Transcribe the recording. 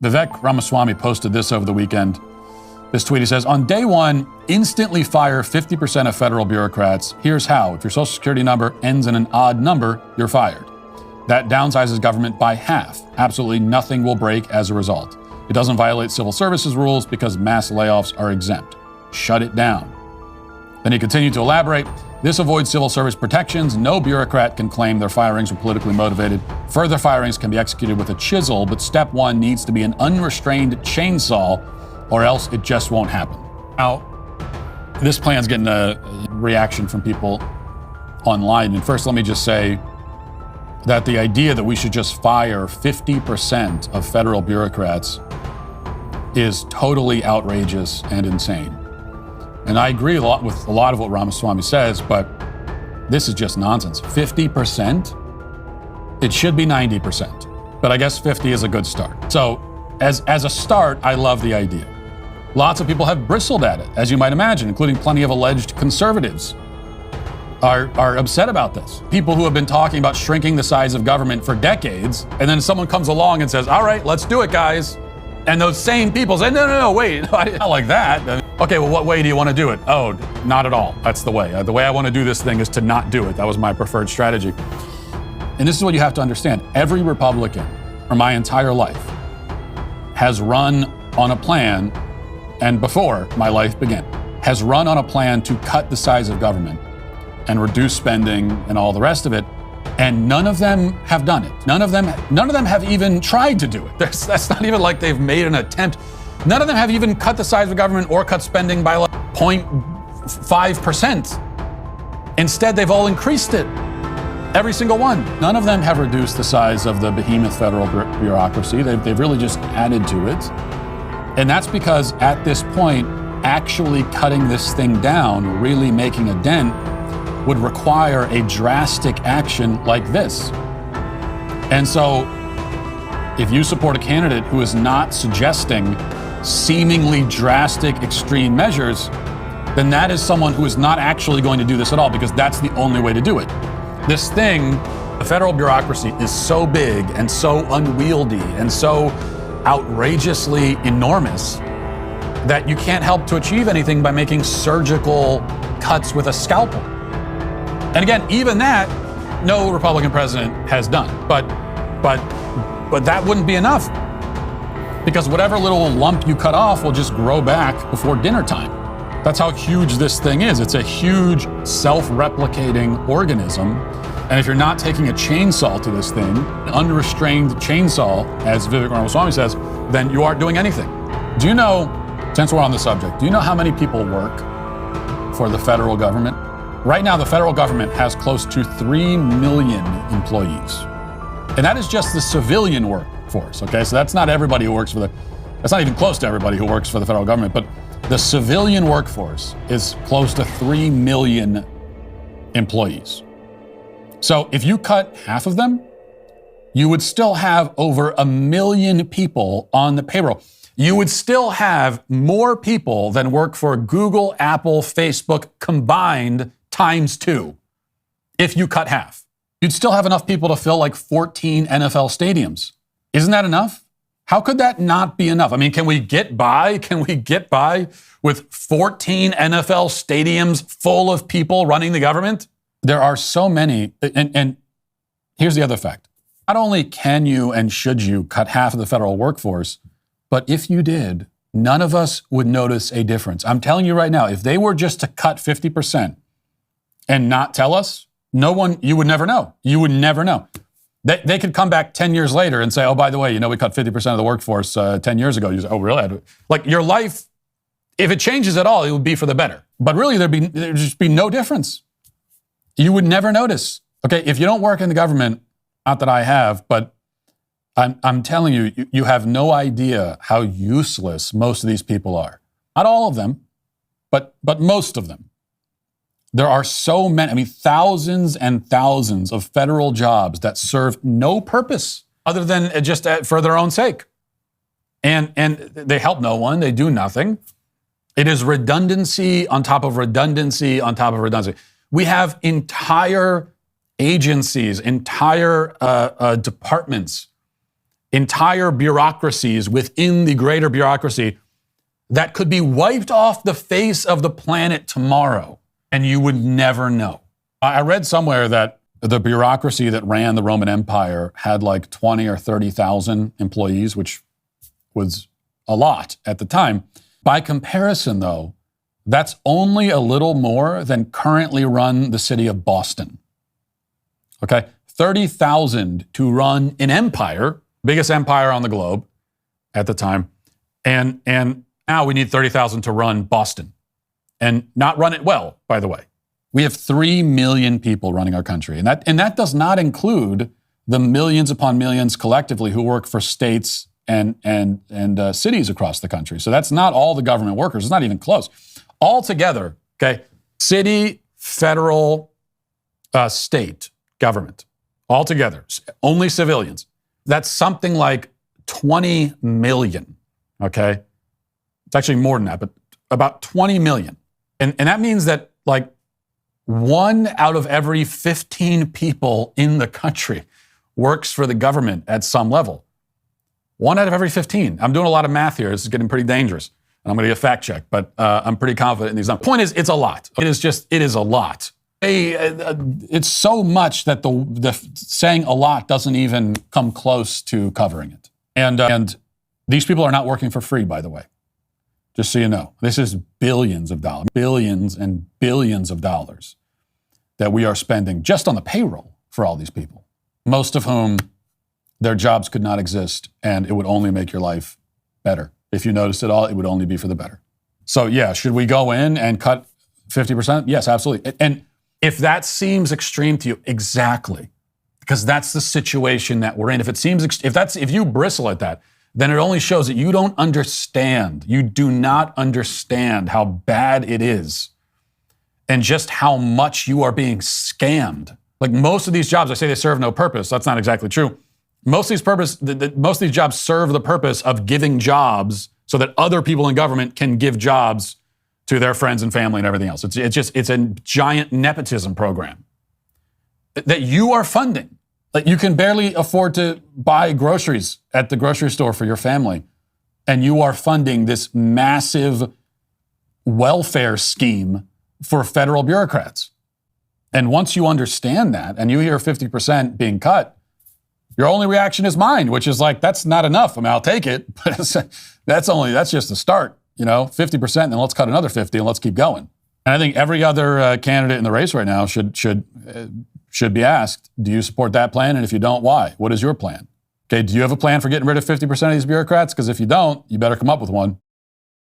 Vivek Ramaswamy posted this over the weekend. This tweet, he says, on day one, instantly fire 50% of federal bureaucrats. Here's how. If your social security number ends in an odd number, you're fired. That downsizes government by half. Absolutely nothing will break as a result. It doesn't violate civil services rules because mass layoffs are exempt. Shut it down. Then he continued to elaborate. This avoids civil service protections. No bureaucrat can claim their firings were politically motivated. Further firings can be executed with a chisel, but step one needs to be an unrestrained chainsaw, or else it just won't happen. Now, this plan's getting a reaction from people online. And first, let me just say that the idea that we should just fire 50% of federal bureaucrats is totally outrageous and insane. And I agree with a lot of what Ramaswamy says, but this is just nonsense. 50%? It should be 90%. But I guess 50 is a good start. So as a start, I love the idea. Lots of people have bristled at it, as you might imagine, including plenty of alleged conservatives are upset about this. People who have been talking about shrinking the size of government for decades, and then someone comes along and says, all right, let's do it, guys. And those same people say, no, wait, not like that. Okay, well, what way do you want to do it? Oh, not at all. That's the way. The way I want to do this thing is to not do it. That was my preferred strategy. And this is what you have to understand. Every Republican, for my entire life, has run on a plan, and before my life began, has run on a plan to cut the size of government and reduce spending and all the rest of it. And none of them have done it. None of them have even tried to do it. That's not even like they've made an attempt. None of them have even cut the size of government or cut spending by like 0.5%. Instead, they've all increased it. Every single one. None of them have reduced the size of the behemoth federal bureaucracy. They've really just added to it. And that's because at this point, actually cutting this thing down, really making a dent, would require a drastic action like this. And so if you support a candidate who is not suggesting seemingly drastic extreme measures, then that is someone who is not actually going to do this at all, because that's the only way to do it. This thing, the federal bureaucracy, is so big and so unwieldy and so outrageously enormous that you can't help to achieve anything by making surgical cuts with a scalpel. And again, even that, no Republican president has done. But that wouldn't be enough, because whatever little lump you cut off will just grow back before dinner time. That's how huge this thing is. It's a huge self-replicating organism. And if you're not taking a chainsaw to this thing, an unrestrained chainsaw, as Vivek Ramaswamy says, then you aren't doing anything. Do you know, since we're on the subject, do you know how many people work for the federal government? Right now, the federal government has close to 3 million employees. And that is just the civilian workforce, okay? So that's not everybody who works that's not even close to everybody who works for the federal government, but the civilian workforce is close to 3 million employees. So if you cut half of them, you would still have over 1 million people on the payroll. You would still have more people than work for Google, Apple, Facebook combined times 2 if you cut half. You'd still have enough people to fill like 14 NFL stadiums. Isn't that enough? How could that not be enough? I mean, can we get by? Can we get by with 14 NFL stadiums full of people running the government? There are so many, and here's the other fact. Not only can you and should you cut half of the federal workforce, but if you did, none of us would notice a difference. I'm telling you right now, if they were just to cut 50% and not tell us, you would never know. You would never know. They could come back 10 years later and say, oh, by the way, we cut 50% of the workforce 10 years ago. You say, oh, really? Like your life, if it changes at all, it would be for the better. But really, there'd just be no difference. You would never notice. Okay, if you don't work in the government, not that I have, but I'm telling you, you have no idea how useless most of these people are. Not all of them, but most of them. There are so many, thousands and thousands of federal jobs that serve no purpose other than just for their own sake. And they help no one. They do nothing. It is redundancy on top of redundancy on top of redundancy. We have entire agencies, entire departments entire bureaucracies within the greater bureaucracy that could be wiped off the face of the planet tomorrow, and you would never know. I read somewhere that the bureaucracy that ran the Roman Empire had like 20 or 30,000 employees, which was a lot at the time. By comparison, though, that's only a little more than currently run the city of Boston. Okay? 30,000 to run an empire, biggest empire on the globe at the time. And now we need 30,000 to run Boston. And not run it well, by the way. We have 3 million people running our country. And that does not include the millions upon millions collectively who work for states and cities across the country. So that's not all the government workers. It's not even close. Altogether, okay, city, federal, state, government, altogether, only civilians. That's something like 20 million, okay? It's actually more than that, but about 20 million. And that means that like 1 out of every 15 people in the country works for the government at some level. 1 out of every 15. I'm doing a lot of math here. This is getting pretty dangerous. And I'm going to get fact checked, but I'm pretty confident in these numbers. Point is, it's a lot. It is a lot. It's so much that the saying a lot doesn't even come close to covering it. And these people are not working for free, by the way. Just so you know, this is billions of dollars, billions and billions of dollars that we are spending just on the payroll for all these people, most of whom their jobs could not exist, and it would only make your life better. If you noticed it all, it would only be for the better. So yeah, should we go in and cut 50%? Yes, absolutely. And if that seems extreme to you, exactly, because that's the situation that we're in. If you bristle at that, then it only shows that you don't understand. You do not understand how bad it is and just how much you are being scammed. Like most of these jobs, I say they serve no purpose. That's not exactly true. Most of these jobs serve the purpose of giving jobs so that other people in government can give jobs to their friends and family and everything else. It's a giant nepotism program that you are funding. Like you can barely afford to buy groceries at the grocery store for your family, and you are funding this massive welfare scheme for federal bureaucrats. And once you understand that, and you hear 50% being cut, your only reaction is mine, which is like, that's not enough. I mean, I'll take it, but that's just the start, 50%, and then let's cut another 50 and let's keep going. And I think every other candidate in the race right now should be asked, do you support that plan? And if you don't, why? What is your plan? Okay, do you have a plan for getting rid of 50% of these bureaucrats? Because if you don't, you better come up with one.